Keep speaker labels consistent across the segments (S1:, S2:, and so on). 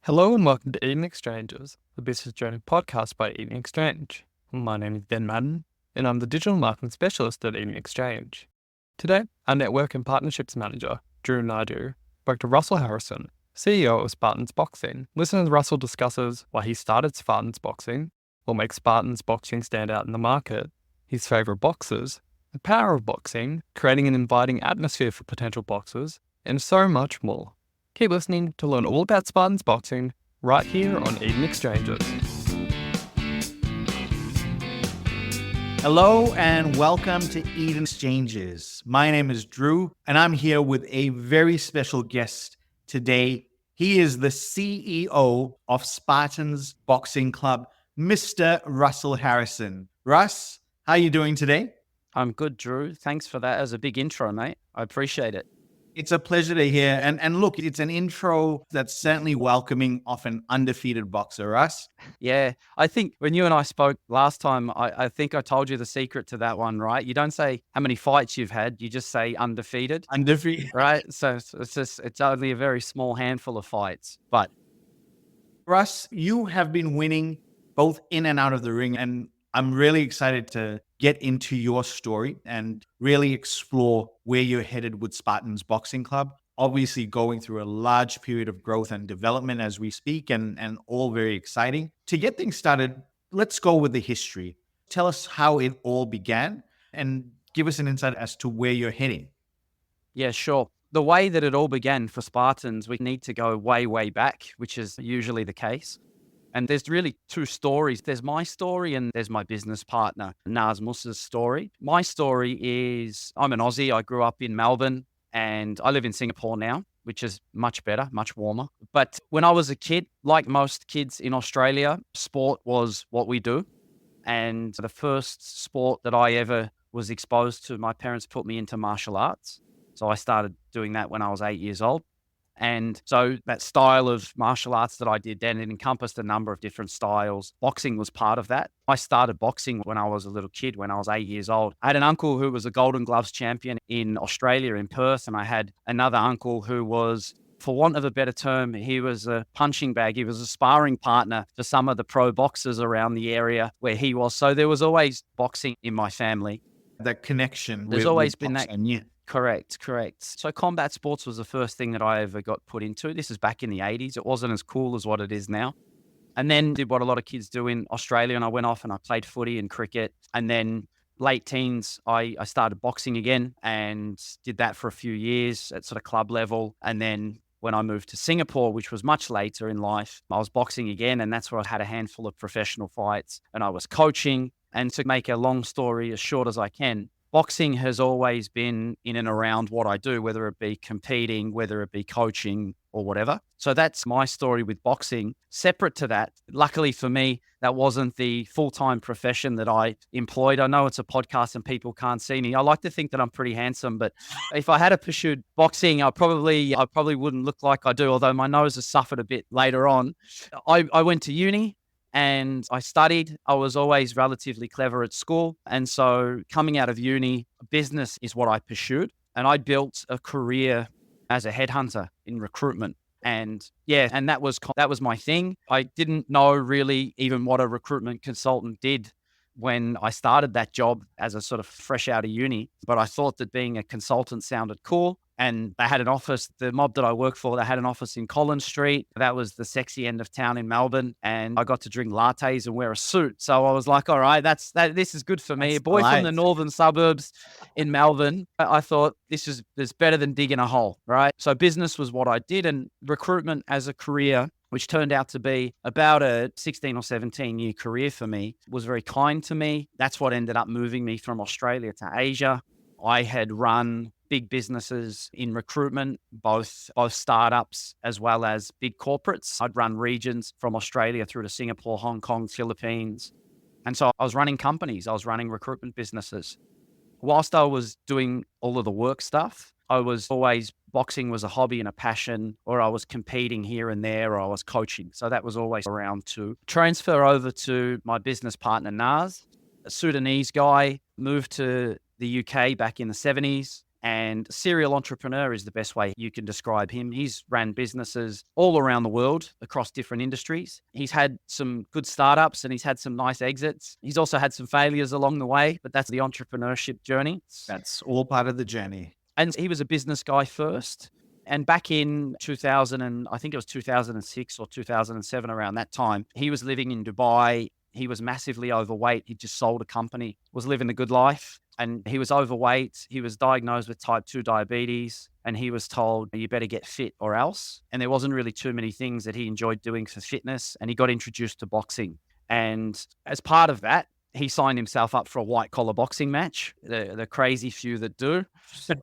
S1: Hello and welcome to Eating Exchanges, the business journey podcast by Eating Exchange. My name is Ben Madden, and I'm the digital marketing specialist at Eating Exchange. Today, our network and partnerships manager, Drew Naidoo, spoke to Russell Harrison, CEO of Spartans Boxing. Listen as Russell discusses why he started Spartans Boxing, what makes Spartans Boxing stand out in the market, his favourite boxers, the power of boxing, creating an inviting atmosphere for potential boxers, and so much more. Keep listening to learn all about Spartans Boxing right here on Eating Exchanges.
S2: Hello and welcome to Eating Exchanges. My name is Drew and I'm here with a very special guest today. He is the CEO of Spartans Boxing Club, Mr. Russell Harrison. Russ, how are you doing today?
S3: I'm good, Drew. Thanks for that as a big intro, mate. I appreciate it.
S2: It's a pleasure to hear. And look, it's an intro that's certainly welcoming of an undefeated boxer, Russ.
S3: Yeah, I think when you and I spoke last time, I think I told you the secret to that one, right? You don't say how many fights you've had, you just say undefeated.
S2: Undefeated.
S3: Right? So it's only a very small handful of fights. But
S2: Russ, you have been winning both in and out of the ring, and I'm really excited to get into your story and really explore where you're headed with Spartans Boxing Club. Obviously going through a large period of growth and development as we speak, and all very exciting. To get things started, let's go with the history. Tell us how it all began and give us an insight as to where you're heading.
S3: yeah, sure. The way that it all began for Spartans, we need to go way, way back, which is usually the case. And there's really two stories. There's my story and there's my business partner, Naz Musa's story. My story is I'm an Aussie. I grew up in Melbourne and I live in Singapore now, which is much better, much warmer. But when I was a kid, like most kids in Australia, sport was what we do. And the first sport that I ever was exposed to, my parents put me into martial arts. So I started doing that when I was 8 years old. And so that style of martial arts that I did then, it encompassed a number of different styles. Boxing was part of that. I started boxing when I was a little kid, when I was 8 years old. I had an uncle who was a Golden Gloves champion in Australia, in Perth. And I had another uncle who was, for want of a better term, he was a punching bag. He was a sparring partner for some of the pro boxers around the area where he was. So there was always boxing in my family.
S2: That connection.
S3: There's always been that.
S2: Boxing, yeah.
S3: Correct. So combat sports was the first thing that I ever got put into. This is back in the 80s. It wasn't as cool as what it is now. And then did what a lot of kids do in Australia. And I went off and I played footy and cricket. And then late teens, I started boxing again and did that for a few years at sort of club level. And then when I moved to Singapore, which was much later in life, I was boxing again. And that's where I had a handful of professional fights and I was coaching. And to make a long story as short as I can, boxing has always been in and around what I do, whether it be competing, whether it be coaching or whatever. So that's my story with boxing. Separate to that, luckily for me, that wasn't the full-time profession that I employed. I know it's a podcast and people can't see me. I like to think that I'm pretty handsome, but if I had pursued boxing, I probably wouldn't look like I do, although my nose has suffered a bit later on. I went to uni. And I studied. I was always relatively clever at school. And so coming out of uni, business is what I pursued. And I built a career as a headhunter in recruitment. And yeah, and that was my thing. I didn't know really even what a recruitment consultant did when I started that job as a sort of fresh out of uni. But I thought that being a consultant sounded cool. And they had an office, the mob that I worked for, they had an office in Collins Street. That was the sexy end of town in Melbourne. And I got to drink lattes and wear a suit. So I was like, all right, this is good for me. A boy from the northern suburbs in Melbourne. I thought this is better than digging a hole, right? So business was what I did, and recruitment as a career, which turned out to be about a 16 or 17-year career for me, was very kind to me. That's what ended up moving me from Australia to Asia. I had run big businesses in recruitment, both startups as well as big corporates. I'd run regions from Australia through to Singapore, Hong Kong, Philippines. And so I was running companies. I was running recruitment businesses. Whilst I was doing all of the work stuff, boxing was a hobby and a passion, or I was competing here and there, or I was coaching. So that was always around to transfer over to my business partner, Naz, a Sudanese guy, moved to the UK back in the 70s. and serial entrepreneur is the best way you can describe him. He's ran businesses all around the world across different industries. He's had some good startups and he's had some nice exits. He's also had some failures along the way, but that's the entrepreneurship journey.
S2: That's all part of the journey.
S3: And he was a business guy first. And back in 2000, and I think it was 2006 or 2007, around that time, he was living in Dubai. He was massively overweight. He just sold a company, was living the good life. And he was overweight. He was diagnosed with type 2 diabetes. And he was told, you better get fit or else. And there wasn't really too many things that he enjoyed doing for fitness. And he got introduced to boxing. And as part of that, he signed himself up for a white collar boxing match, the crazy few that do.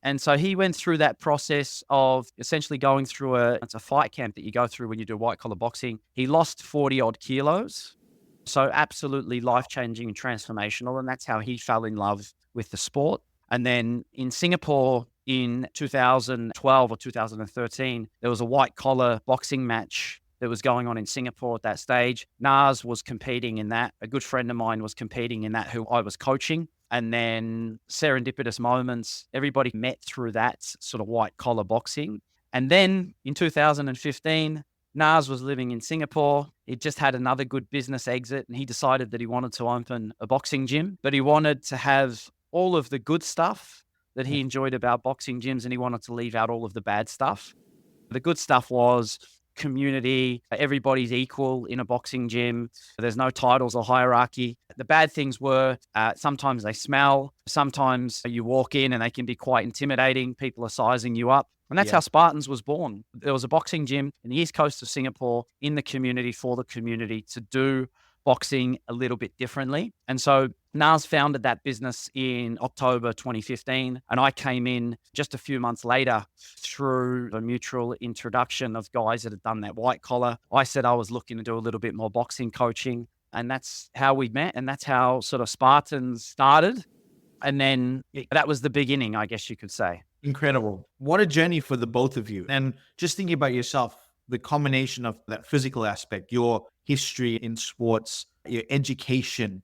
S3: And so he went through that process of essentially going through it's a fight camp that you go through when you do white collar boxing. He lost 40 odd kilos. So absolutely life-changing and transformational. And that's how he fell in love with the sport. And then in Singapore in 2012 or 2013, there was a white collar boxing match that was going on in Singapore at that stage. Nas was competing in that. A good friend of mine was competing in that, who I was coaching. And then serendipitous moments, everybody met through that sort of white collar boxing. And then in 2015, Nas was living in Singapore. He just had another good business exit and he decided that he wanted to open a boxing gym, but he wanted to have all of the good stuff that he enjoyed about boxing gyms and he wanted to leave out all of the bad stuff. The good stuff was community, everybody's equal in a boxing gym. There's no titles or hierarchy. The bad things were sometimes they smell, sometimes you walk in and they can be quite intimidating. People are sizing you up. And that's how Spartans was born. There was a boxing gym in the east coast of Singapore in the community for the community to do boxing a little bit differently. And so Nas founded that business in October 2015. And I came in just a few months later through a mutual introduction of guys that had done that white collar. I said I was looking to do a little bit more boxing coaching. And that's how we met. And that's how sort of Spartans started. And then that was the beginning, I guess you could say.
S2: Incredible. What a journey for the both of you. And just thinking about yourself, the combination of that physical aspect, your history in sports, your education,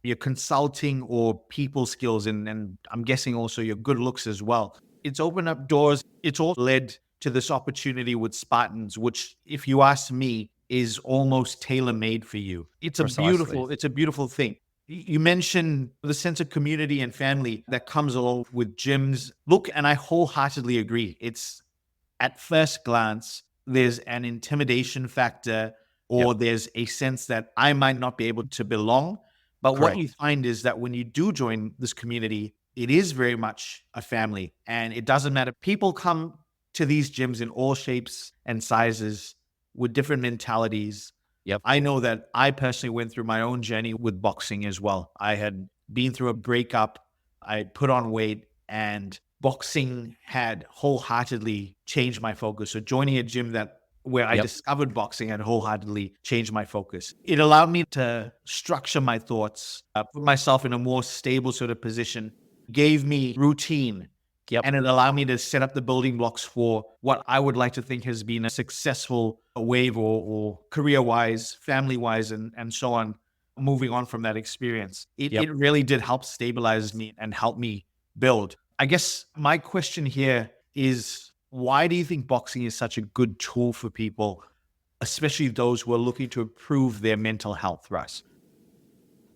S2: your consulting or people skills, and I'm guessing also your good looks as well. It's opened up doors. It's all led to this opportunity with Spartans, which, if you ask me, is almost tailor-made for you. It's a beautiful thing. You mentioned the sense of community and family that comes along with gyms. Look, and I wholeheartedly agree. It's at first glance, there's an intimidation factor or there's a sense that I might not be able to belong. But what you find is that when you do join this community, it is very much a family and it doesn't matter. People come to these gyms in all shapes and sizes with different mentalities. I know that I personally went through my own journey with boxing as well. I had been through a breakup. I had put on weight and boxing had wholeheartedly changed my focus. So joining a gym where I discovered boxing had wholeheartedly changed my focus. It allowed me to structure my thoughts, put myself in a more stable sort of position, gave me routine. And it allowed me to set up the building blocks for what I would like to think has been a successful wave or career-wise, family-wise, and so on, moving on from that experience. It really did help stabilize me and help me build. I guess my question here is, why do you think boxing is such a good tool for people, especially those who are looking to improve their mental health, Russ?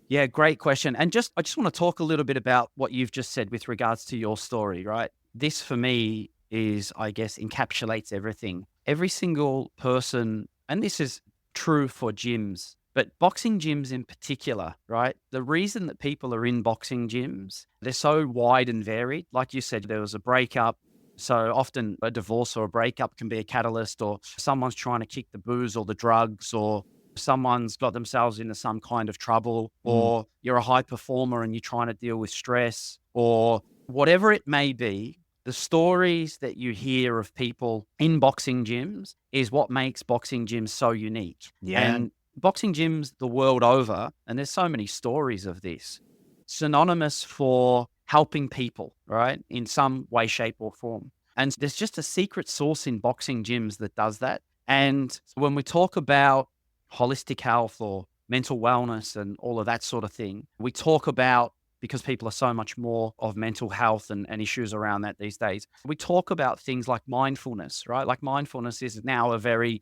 S3: Yeah, great question. And I just want to talk a little bit about what you've just said with regards to your story, right? This for me is, I guess, encapsulates everything. Every single person, and this is true for gyms, but boxing gyms in particular, right? The reason that people are in boxing gyms, they're so wide and varied. Like you said, there was a breakup. So often a divorce or a breakup can be a catalyst, or someone's trying to kick the booze or the drugs, or someone's got themselves into some kind of trouble, or you're a high performer and you're trying to deal with stress, or whatever it may be. The stories that you hear of people in boxing gyms is what makes boxing gyms so unique. And boxing gyms the world over, and there's so many stories of this, synonymous for helping people, right? In some way, shape or form. And there's just a secret sauce in boxing gyms that does that. And when we talk about holistic health or mental wellness and all of that sort of thing, we talk about because people are so much more of mental health and issues around that these days. We talk about things like mindfulness, right? Like mindfulness is now a very,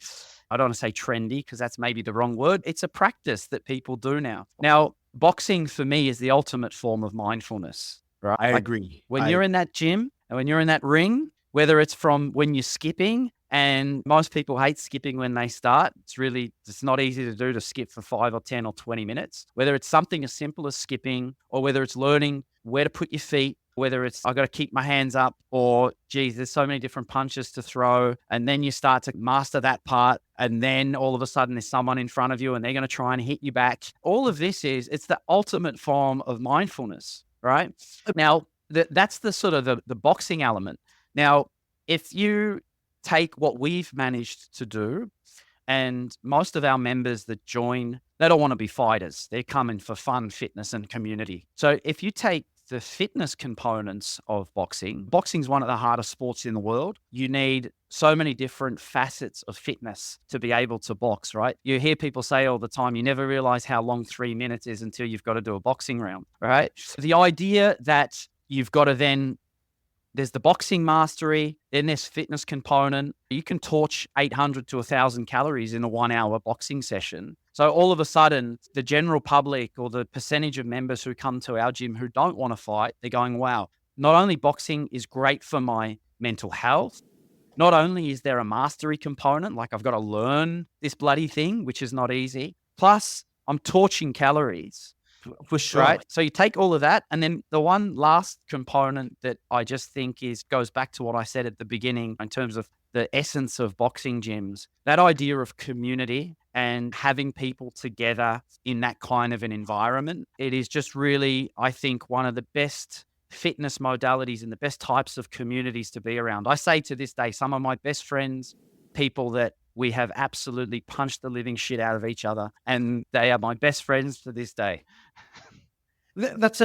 S3: I don't want to say trendy because that's maybe the wrong word. It's a practice that people do now. Now, boxing for me is the ultimate form of mindfulness, right?
S2: I
S3: Like
S2: agree.
S3: when you're in that gym and when you're in that ring, whether it's from when you're skipping, and most people hate skipping when they start. It's not easy to do, to skip for 5 or 10 or 20 minutes. Whether it's something as simple as skipping, or whether it's learning where to put your feet, whether it's I got to keep my hands up, or geez, there's so many different punches to throw. And then you start to master that part. And then all of a sudden there's someone in front of you and they're going to try and hit you back. All of this it's the ultimate form of mindfulness, right? Now, that's the sort of the boxing element. Now, if you take what we've managed to do, and most of our members that join, they don't want to be fighters. They're coming for fun, fitness, and community. So if you take the fitness components of boxing's one of the hardest sports in the world. You need so many different facets of fitness to be able to box, right? You hear people say all the time, you never realize how long 3 minutes is until you've got to do a boxing round, right? The idea that you've got to then there's the boxing mastery, then there's fitness component. You can torch 800 to 1,000 calories in a 1 hour boxing session. So all of a sudden, the general public or the percentage of members who come to our gym who don't want to fight, they're going, wow, not only boxing is great for my mental health, not only is there a mastery component, like I've got to learn this bloody thing, which is not easy, plus I'm torching calories.
S2: For sure.
S3: Right. So you take all of that. And then the one last component that I just think goes back to what I said at the beginning in terms of the essence of boxing gyms, that idea of community and having people together in that kind of an environment. It is just really, I think, one of the best fitness modalities and the best types of communities to be around. I say to this day, some of my best friends, people that we have absolutely punched the living shit out of each other, and they are my best friends to this day.
S2: That's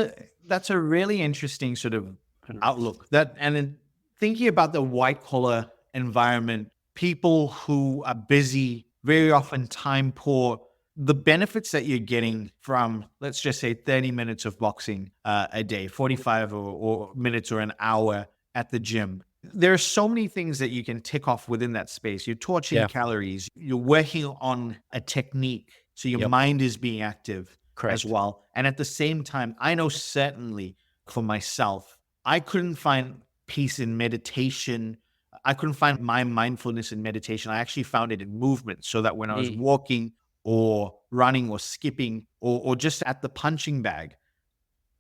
S2: a really interesting sort of outlook. And then thinking about the white collar environment, people who are busy, very often time poor, the benefits that you're getting from, let's just say 30 minutes of boxing a day, 45 or minutes or an hour at the gym. There are so many things that you can tick off within that space. You're torching calories. You're working on a technique. So your mind is being active as well. And at the same time, I know certainly for myself, I couldn't find peace in meditation. I couldn't find my mindfulness in meditation. I actually found it in movement, so that when I was walking or running or skipping or just at the punching bag,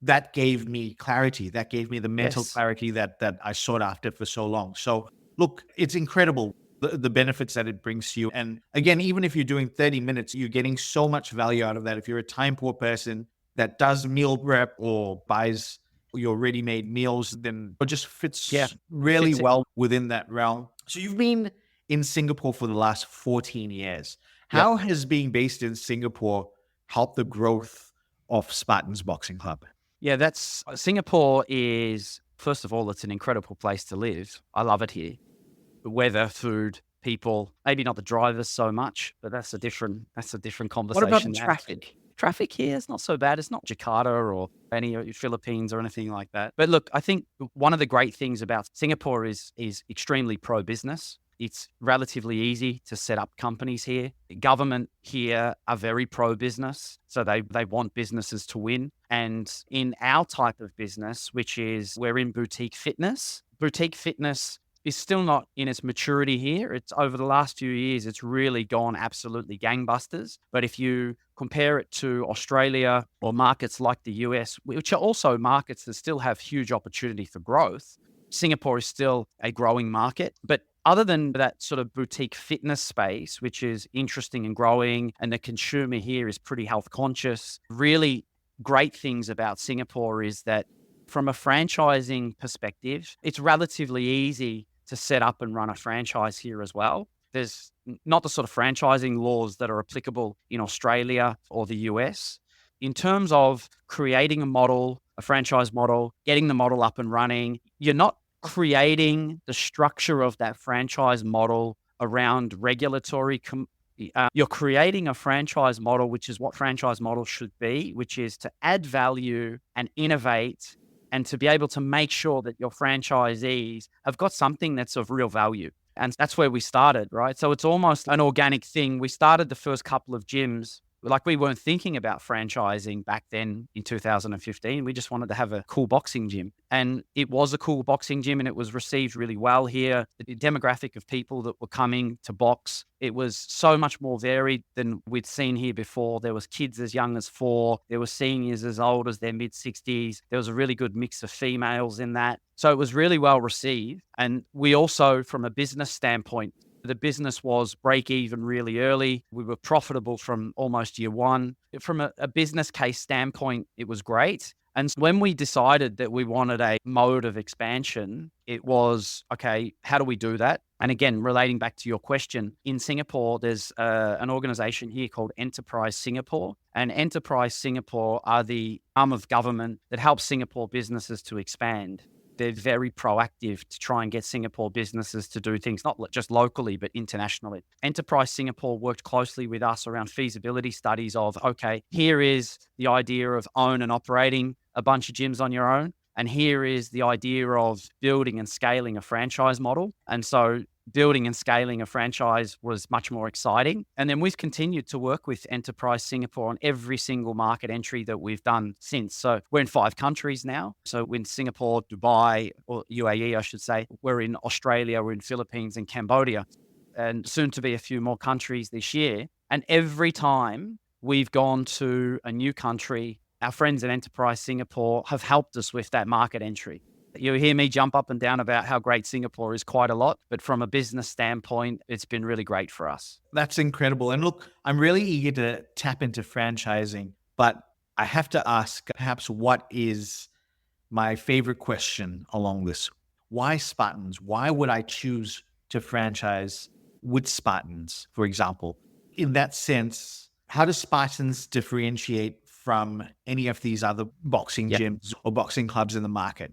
S2: that gave me clarity. That gave me the mental clarity that I sought after for so long. So look, it's incredible, the benefits that it brings to you. And again, even if you're doing 30 minutes, you're getting so much value out of that. If you're a time poor person that does meal prep or buys your ready-made meals, then it just fits really well within that realm. So you've been in Singapore for the last 14 years. How has being based in Singapore helped the growth of Spartans Boxing Club?
S3: Yeah, Singapore is, first of all, it's an incredible place to live. I love it here. The weather, food, people, maybe not the drivers so much, but that's a different conversation.
S2: What about traffic?
S3: Traffic here is not so bad. It's not Jakarta or any Philippines or anything like that. But look, I think one of the great things about Singapore is extremely pro-business. It's relatively easy to set up companies here. The government here are very pro-business, so they want businesses to win. And in our type of business, which is we're in boutique fitness is still not in its maturity here. It's over the last few years, it's really gone absolutely gangbusters. But if you compare it to Australia or markets like the US, which are also markets that still have huge opportunity for growth, Singapore is still a growing market. But other than that sort of boutique fitness space, which is interesting and growing, and the consumer here is pretty health conscious, really great things about Singapore is that from a franchising perspective, it's relatively easy to set up and run a franchise here as well. There's not the sort of franchising laws that are applicable in Australia or the US. In terms of creating a franchise model, getting the model up and running, you're not creating the structure of that franchise model around regulatory You're creating a franchise model, which is what franchise models should be, which is to add value and innovate and to be able to make sure that your franchisees have got something that's of real value. And that's where we started, right? So it's almost an organic thing. We started the first couple of gyms. Like, we weren't thinking about franchising back then in 2015. We just wanted to have a cool boxing gym. And it was a cool boxing gym and it was received really well here. The demographic of people that were coming to box, it was so much more varied than we'd seen here before. There was kids as young as 4. There were seniors as old as their mid-60s. There was a really good mix of females in that. So it was really well received. And we also, from a business standpoint, the business was break even really early. We were profitable from almost year one. From a business case standpoint, it was great. And so when we decided that we wanted a mode of expansion, it was, okay, how do we do that? And again, relating back to your question, in Singapore, there's an organization here called Enterprise Singapore. And Enterprise Singapore are the arm of government that helps Singapore businesses to expand. They're very proactive to try and get Singapore businesses to do things, not just locally, but internationally. Enterprise Singapore worked closely with us around feasibility studies of, okay, here is the idea of own and operating a bunch of gyms on your own. And here is the idea of building and scaling a franchise model. And so building and scaling a franchise was much more exciting. And then we've continued to work with Enterprise Singapore on every single market entry that we've done since. So we're in 5 countries now. So we're in Singapore, Dubai, or UAE, I should say. We're in Australia, we're in Philippines and Cambodia, and soon to be a few more countries this year. And every time we've gone to a new country, our friends at Enterprise Singapore have helped us with that market entry. You hear me jump up and down about how great Singapore is quite a lot, but from a business standpoint, it's been really great for us.
S2: That's incredible. And look, I'm really eager to tap into franchising, but I have to ask perhaps what is my favorite question along this. Why Spartans? Why would I choose to franchise with Spartans, for example? In that sense, how does Spartans differentiate from any of these other boxing gyms or boxing clubs in the market?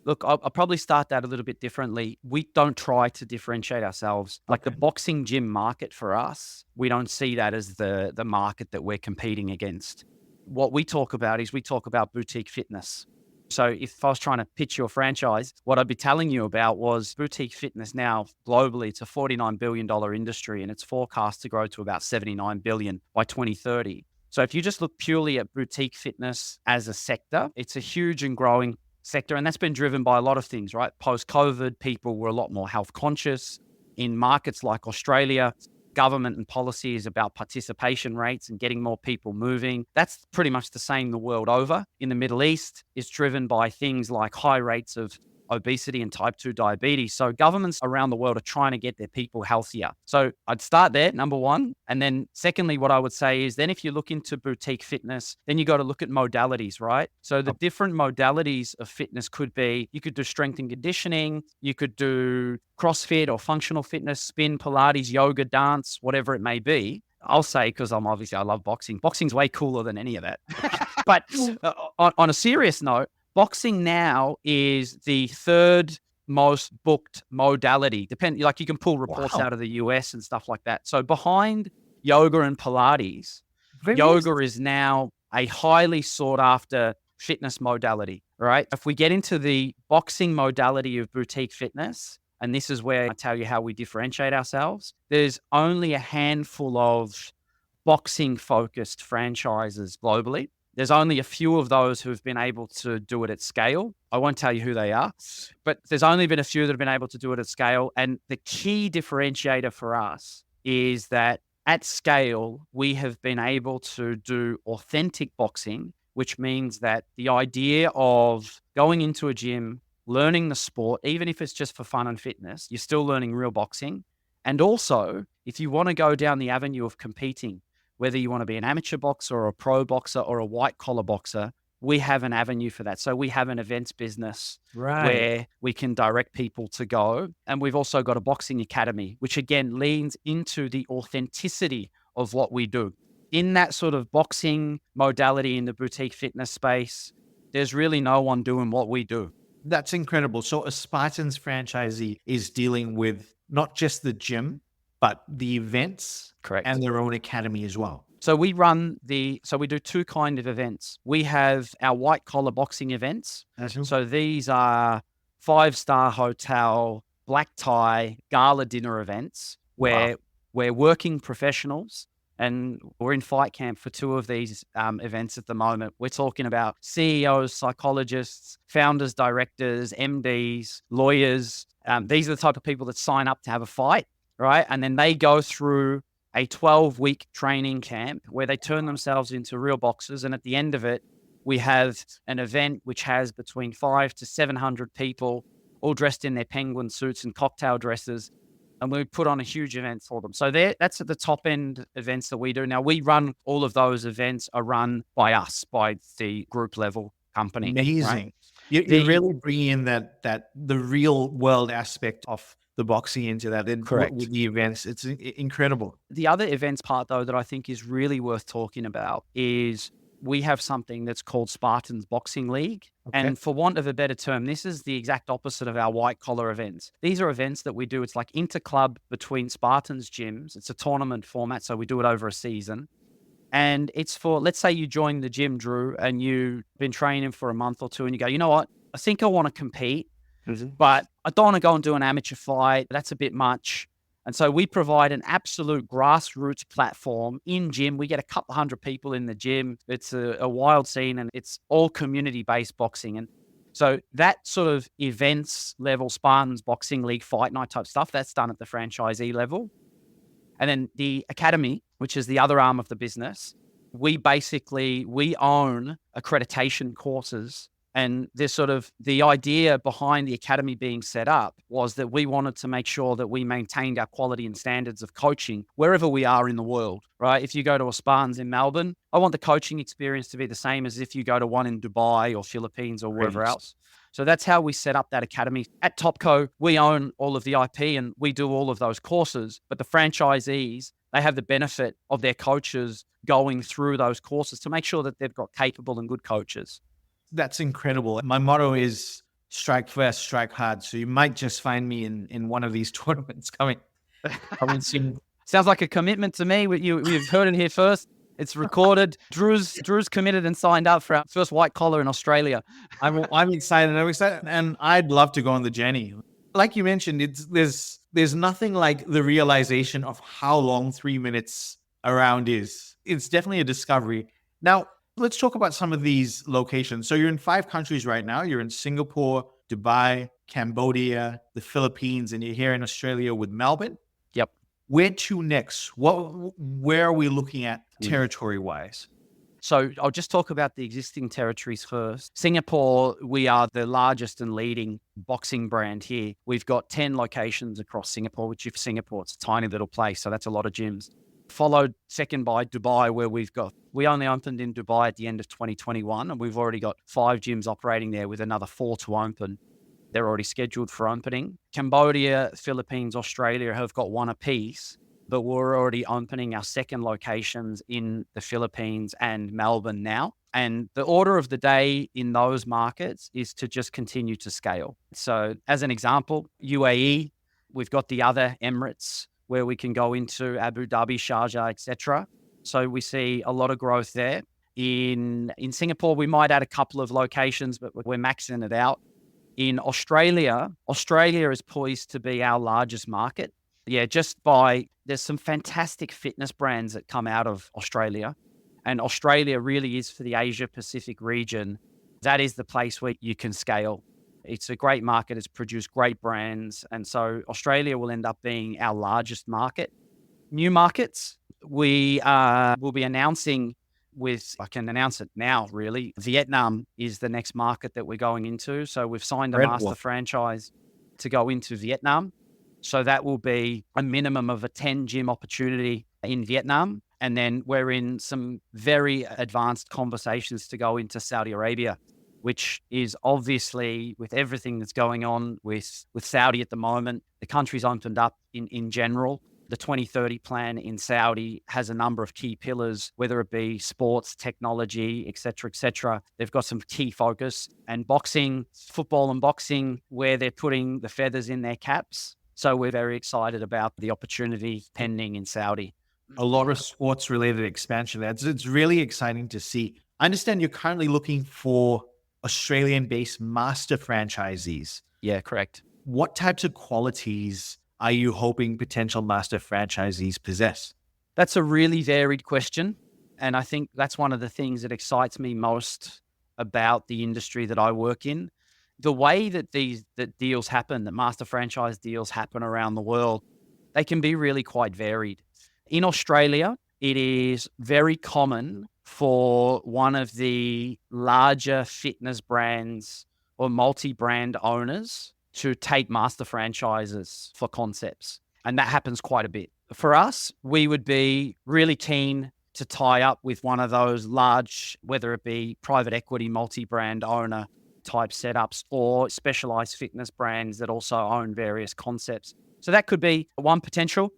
S3: Look, I'll probably start that a little bit differently. We don't try to differentiate ourselves. Like the boxing gym market for us, we don't see that as the market that we're competing against. What we talk about is we talk about boutique fitness. So if I was trying to pitch your franchise, what I'd be telling you about was boutique fitness now globally. It's a $49 billion industry and it's forecast to grow to about $79 billion by 2030. So if you just look purely at boutique fitness as a sector, it's a huge and growing sector. And that's been driven by a lot of things, right? Post-COVID, people were a lot more health conscious. In markets like Australia, government and policy is about participation rates and getting more people moving. That's pretty much the same the world over. In the Middle East, it's driven by things like high rates of obesity and type 2 diabetes. So governments around the world are trying to get their people healthier. So I'd start there, number one. And then secondly, what I would say is then if you look into boutique fitness, then you got to look at modalities, right? So the different modalities of fitness could be, you could do strength and conditioning, you could do CrossFit or functional fitness, spin, Pilates, yoga, dance, whatever it may be. I'll say, because I love boxing. Boxing's way cooler than any of that. But on a serious note, boxing now is the 3rd most booked modality. Like you can pull reports out of the US and stuff like that. So behind yoga and Pilates, yoga is now a highly sought after fitness modality, right? If we get into the boxing modality of boutique fitness, and this is where I tell you how we differentiate ourselves, there's only a handful of boxing focused franchises globally. There's only a few of those who have been able to do it at scale. I won't tell you who they are, but there's only been a few that have been able to do it at scale. And the key differentiator for us is that at scale, we have been able to do authentic boxing, which means that the idea of going into a gym, learning the sport, even if it's just for fun and fitness, you're still learning real boxing. And also, if you want to go down the avenue of competing, whether you want to be an amateur boxer or a pro boxer or a white collar boxer, we have an avenue for that. So we have an events business where we can direct people to go. And we've also got a boxing academy, which again leans into the authenticity of what we do. In that sort of boxing modality in the boutique fitness space, there's really no one doing what we do.
S2: That's incredible. So a Spartans franchisee is dealing with not just the gym, but the events
S3: Correct.
S2: and their own academy as well.
S3: So we do two kind of events. We have our white collar boxing events. So these are 5-star hotel, black tie, gala dinner events where we're working professionals, and we're in fight camp for 2 of these events at the moment. We're talking about CEOs, psychologists, founders, directors, MDs, lawyers. These are the type of people that sign up to have a fight, right? And then they go through a 12-week training camp where they turn themselves into real boxers. And at the end of it, we have an event which has between 500 to 700 people all dressed in their penguin suits and cocktail dresses. And we put on a huge event for them. So that's at the top end events that we do. Now, we run all of those events are run by us, by the group level company.
S2: Amazing.
S3: Right?
S2: You really bring in that the real world aspect of the boxing into that.
S3: Correct.
S2: With the events. It's incredible.
S3: The other events part, though, that I think is really worth talking about is we have something that's called Spartans Boxing League. Okay. And for want of a better term, this is the exact opposite of our white collar events. These are events that we do. It's like interclub between Spartans gyms. It's a tournament format, so we do it over a season. And it's for, let's say you join the gym, Drew, and you've been training for a month or 2 and you go, you know what? I think I want to compete, but I don't want to go and do an amateur fight. That's a bit much. And so we provide an absolute grassroots platform in gym. We get a couple hundred people in the gym. It's a wild scene, and it's all community-based boxing. And so that sort of events level, Spartans Boxing League, fight night type stuff, that's done at the franchisee level. And then the academy, which is the other arm of the business, we own accreditation courses. And there's sort of the idea behind the academy being set up was that we wanted to make sure that we maintained our quality and standards of coaching wherever we are in the world, right? If you go to a Spartans in Melbourne, I want the coaching experience to be the same as if you go to one in Dubai or Philippines or wherever else. So that's how we set up that academy. At Topco, we own all of the IP and we do all of those courses, but the franchisees, they have the benefit of their coaches going through those courses to make sure that they've got capable and good coaches.
S2: That's incredible. My motto is strike first, strike hard. So you might just find me in one of these tournaments coming soon.
S3: Sounds like a commitment to me. You've heard it here first. It's recorded. Drew's committed and signed up for our first white collar in Australia.
S2: I'm excited. And I'd love to go on the journey. Like you mentioned, there's nothing like the realization of how long 3 minutes around is. It's definitely a discovery. Now, let's talk about some of these locations. So you're in 5 countries right now. You're in Singapore, Dubai, Cambodia, the Philippines, and you're here in Australia with Melbourne.
S3: Yep.
S2: Where to next? Where are we looking at territory-wise?
S3: So I'll just talk about the existing territories first. Singapore, we are the largest and leading boxing brand here. We've got 10 locations across Singapore, which if Singapore, it's a tiny little place, so that's a lot of gyms. Followed second by Dubai, where we only opened in Dubai at the end of 2021, and we've already got 5 gyms operating there with another 4 to open. They're already scheduled for opening. Cambodia, Philippines, Australia have got 1 apiece, but we're already opening our second locations in the Philippines and Melbourne now. And the order of the day in those markets is to just continue to scale. So as an example, UAE, we've got the other Emirates, where we can go into Abu Dhabi, Sharjah, etc. So we see a lot of growth there. In Singapore, we might add a couple of locations, but we're maxing it out. In Australia is poised to be our largest market. Yeah, there's some fantastic fitness brands that come out of Australia. And Australia really is for the Asia Pacific region. That is the place where you can scale. It's a great market. It's produced great brands. And so Australia will end up being our largest market. New markets, we will be announcing I can announce it now, really. Vietnam is the next market that we're going into. So we've signed a master franchise to go into Vietnam. So that will be a minimum of a 10 gym opportunity in Vietnam. And then we're in some very advanced conversations to go into Saudi Arabia, which is obviously, with everything that's going on with Saudi at the moment, the country's opened up in general. The 2030 plan in Saudi has a number of key pillars, whether it be sports, technology, et cetera, et cetera. They've got some key focus, and football and boxing, where they're putting the feathers in their caps. So we're very excited about the opportunity pending in Saudi.
S2: A lot of sports related expansion there. It's really exciting to see. I understand you're currently looking for Australian based master franchisees.
S3: Yeah, correct.
S2: What types of qualities are you hoping potential master franchisees possess?
S3: That's a really varied question. And I think that's one of the things that excites me most about the industry that I work in. The way that that deals happen, that master franchise deals happen around the world, they can be really quite varied. In Australia, it is very common for one of the larger fitness brands or multi-brand owners to take master franchises for concepts. And that happens quite a bit. For us, we would be really keen to tie up with one of those large, whether it be private equity, multi-brand owner type setups or specialized fitness brands that also own various concepts. So that could be one potential.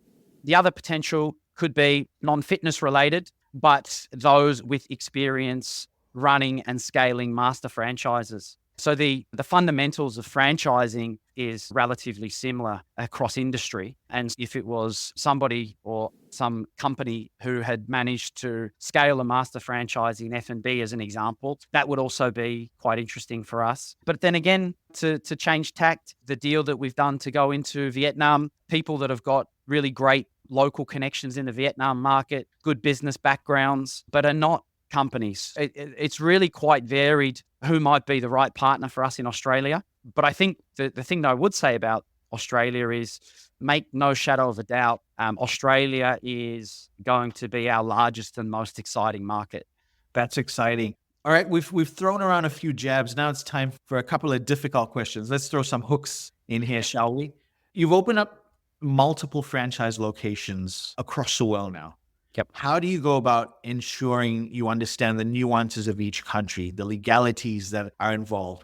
S3: The other potential could be non-fitness related, but those with experience running and scaling master franchises. So the fundamentals of franchising is relatively similar across industry. And if it was somebody or some company who had managed to scale a master franchise in F&B as an example, that would also be quite interesting for us. But then again, to change tact, the deal that we've done to go into Vietnam, people that have got really great local connections in the Vietnam market, good business backgrounds, but are not companies. It's really quite varied who might be the right partner for us in Australia. But I think the thing that I would say about Australia is make no shadow of a doubt, Australia is going to be our largest and most exciting market.
S2: That's exciting. All right, we've thrown around a few jabs. Now it's time for a couple of difficult questions. Let's throw some hooks in here, shall we? You've opened up multiple franchise locations across the world now.
S3: Yep.
S2: How do you go about ensuring you understand the nuances of each country, the legalities that are involved?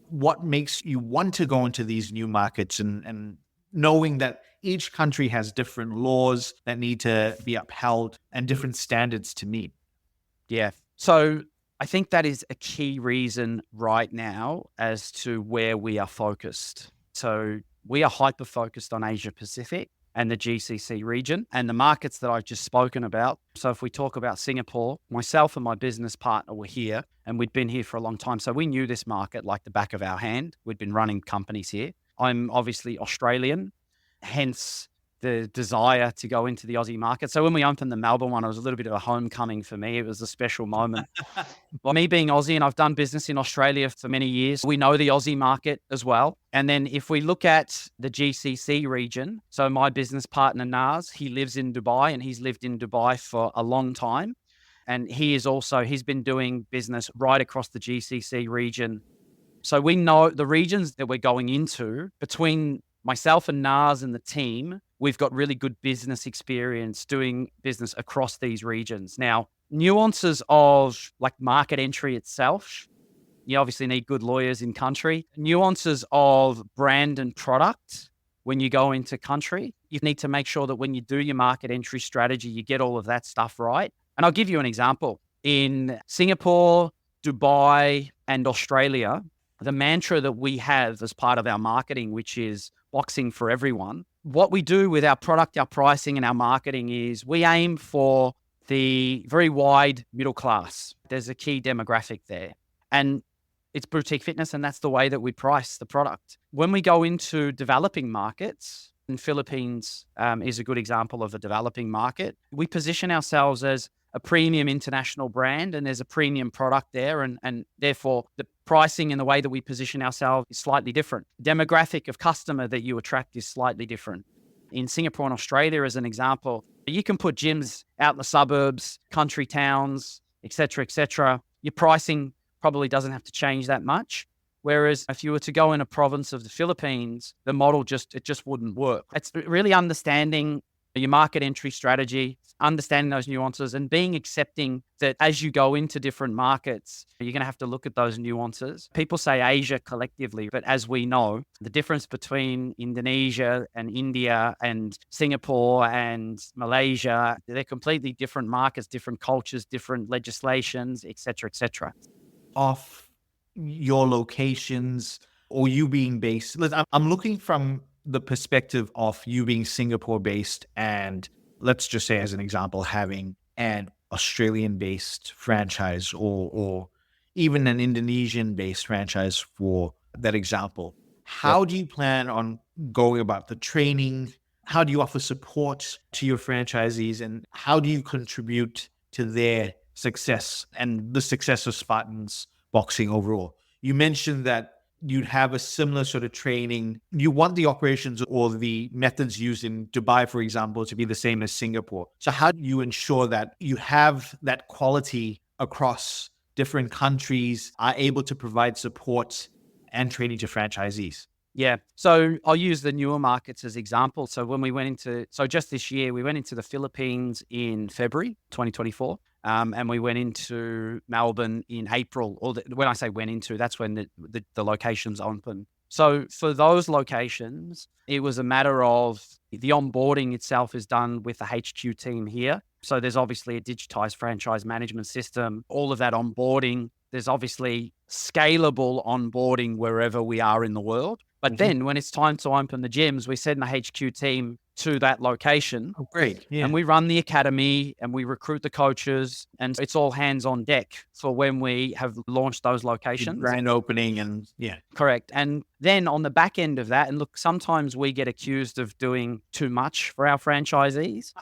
S2: What makes you want to go into these new markets and knowing that each country has different laws that need to be upheld and different standards to meet?
S3: Yeah. So I think that is a key reason right now as to where we are focused. So we are hyper-focused on Asia Pacific and the GCC region and the markets that I've just spoken about. So if we talk about Singapore, myself and my business partner were here and we'd been here for a long time. So we knew this market like the back of our hand. We'd been running companies here. I'm obviously Australian, hence the desire to go into the Aussie market. So when we opened the Melbourne one, it was a little bit of a homecoming for me. It was a special moment. Well, me being Aussie, and I've done business in Australia for many years, we know the Aussie market as well. And then if we look at the GCC region, so my business partner, Naz, he lives in Dubai and he's lived in Dubai for a long time. And he's been doing business right across the GCC region. So we know the regions that we're going into between myself and Naz and the team, we've got really good business experience doing business across these regions. Now, nuances of like market entry itself, you obviously need good lawyers in country. Nuances of brand and product when you go into country, you need to make sure that when you do your market entry strategy, you get all of that stuff right. And I'll give you an example. In Singapore, Dubai, and Australia, the mantra that we have as part of our marketing, which is boxing for everyone, what we do with our product, our pricing, and our marketing is we aim for the very wide middle class. There's a key demographic there. And it's boutique fitness, and that's the way that we price the product. When we go into developing markets, and Philippines is a good example of a developing market, we position ourselves as a premium international brand, and there's a premium product there, and therefore the pricing and the way that we position ourselves is slightly different. Demographic of customer that you attract is slightly different. In Singapore and Australia, as an example, you can put gyms out in the suburbs, country towns, et cetera. Your pricing probably doesn't have to change that much. Whereas if you were to go in a province of the Philippines, the model just wouldn't work. It's really understanding your market entry strategy, understanding those nuances and being accepting that as you go into different markets, you're going to have to look at those nuances. People say Asia collectively, but as we know, the difference between Indonesia and India and Singapore and Malaysia, they're completely different markets, different cultures, different legislations, et cetera.
S2: Off your locations or you being based, I'm looking from the perspective of you being Singapore-based and, let's just say as an example, having an Australian-based franchise or even an Indonesian-based franchise for that example. How do you plan on going about the training? How do you offer support to your franchisees, and how do you contribute to their success and the success of Spartans boxing overall? You mentioned that you'd have a similar sort of training. You want the operations or the methods used in Dubai, for example, to be the same as Singapore. So how do you ensure that you have that quality across different countries, are able to provide support and training to franchisees?
S3: Yeah. So I'll use the newer markets as example. So when we went into, just this year, we went into the Philippines in February 2024. And we went into Melbourne in April. When I say went into, that's when the locations opened. So for those locations, it was a matter of the onboarding itself is done with the HQ team here. So there's obviously a digitized franchise management system, all of that onboarding. There's obviously scalable onboarding wherever we are in the world. But then when it's time to open the gyms, we send the HQ team to that location.
S2: Oh, great. Yeah.
S3: And we run the academy and we recruit the coaches, and it's all hands on deck for when we have launched those locations.
S2: Grand opening and
S3: Correct. And then on the back end of that, and look, sometimes we get accused of doing too much for our franchisees.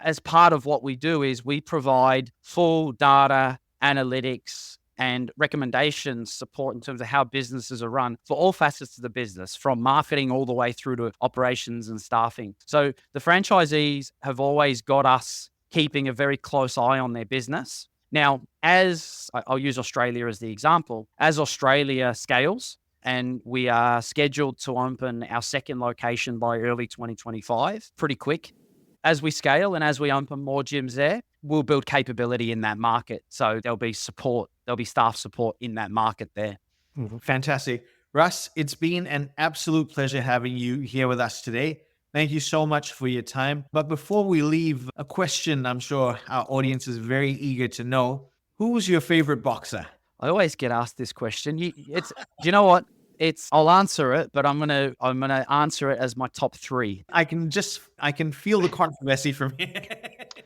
S3: As part of what we do is we provide full data analytics and recommendations support in terms of how businesses are run for all facets of the business, from marketing all the way through to operations and staffing. So the franchisees have always got us keeping a very close eye on their business. Now, as I'll use Australia as the example, as Australia scales, and we are scheduled to open our second location by early 2025, pretty quick. As we scale and as we open more gyms there, we'll build capability in that market. So there'll be support, there'll be staff support in that market there.
S2: Fantastic. Russ, it's been an absolute pleasure having you here with us today. Thank you so much for your time. But before we leave, a question I'm sure our audience is very eager to know. Who's your favorite boxer?
S3: I always get asked this question. Do you know what? I'll answer it, but I'm gonna answer it as my top three.
S2: I can feel the controversy from here.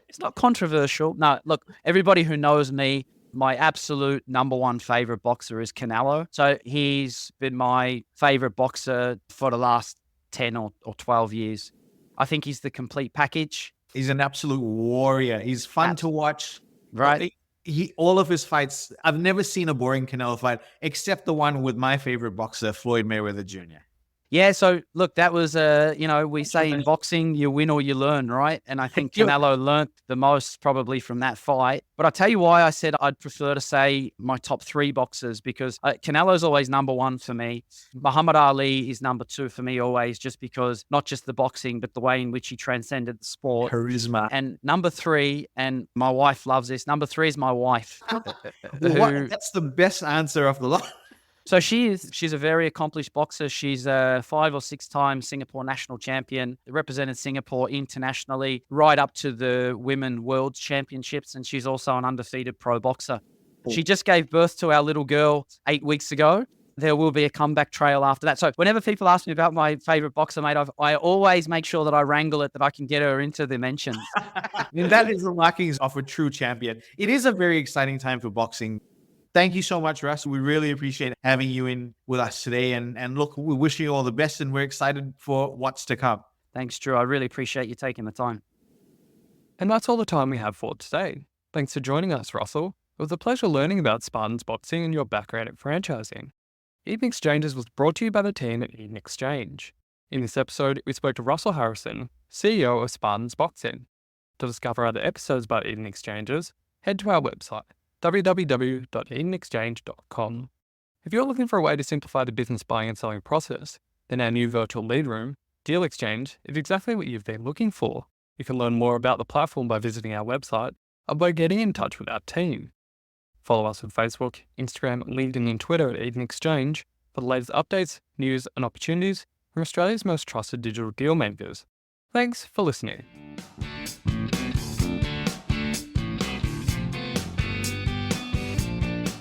S3: It's not controversial. No, look, everybody who knows me, my absolute number one favorite boxer is Canelo. So he's been my favorite boxer for the last 10 or 12 years. I think he's the complete package.
S2: He's an absolute warrior. He's fun to watch.
S3: Right.
S2: All of his fights, I've never seen a boring Canelo fight, except the one with my favorite boxer, Floyd Mayweather Jr.
S3: Yeah, so look, that was, we say in boxing, you win or you learn, right? And I think Canelo learnt the most probably from that fight. But I'll tell you why I said I'd prefer to say my top three boxers, because Canelo's always number one for me. Muhammad Ali is number two for me always, just because not just the boxing, but the way in which he transcended the sport.
S2: Charisma.
S3: And number three, and my wife loves this, number three is my wife.
S2: That's the best answer of the lot.
S3: So she's a very accomplished boxer. She's a 5 or 6 time Singapore national champion, represented Singapore internationally, right up to the Women World Championships. And she's also an undefeated pro boxer. She just gave birth to our little girl 8 weeks ago. There will be a comeback trail after that. So whenever people ask me about my favorite boxer, mate, I always make sure that I wrangle it, that I can get her into the mentions.
S2: That is the markings of a true champion. It is a very exciting time for boxing. Thank you so much, Russ. We really appreciate having you in with us today. And look, we wish you all the best, and we're excited for what's to come.
S3: Thanks, Drew. I really appreciate you taking the time.
S1: And that's all the time we have for today. Thanks for joining us, Russell. It was a pleasure learning about Spartans Boxing and your background in franchising. Eden Exchanges was brought to you by the team at Eden Exchange. In this episode, we spoke to Russell Harrison, CEO of Spartans Boxing. To discover other episodes by Eden Exchanges, head to our website, www.edenexchange.com. If you're looking for a way to simplify the business buying and selling process, then our new virtual lead room, Deal Exchange, is exactly what you've been looking for. You can learn more about the platform by visiting our website or by getting in touch with our team. Follow us on Facebook, Instagram, LinkedIn and Twitter at Eden Exchange for the latest updates, news and opportunities from Australia's most trusted digital deal makers. Thanks for listening.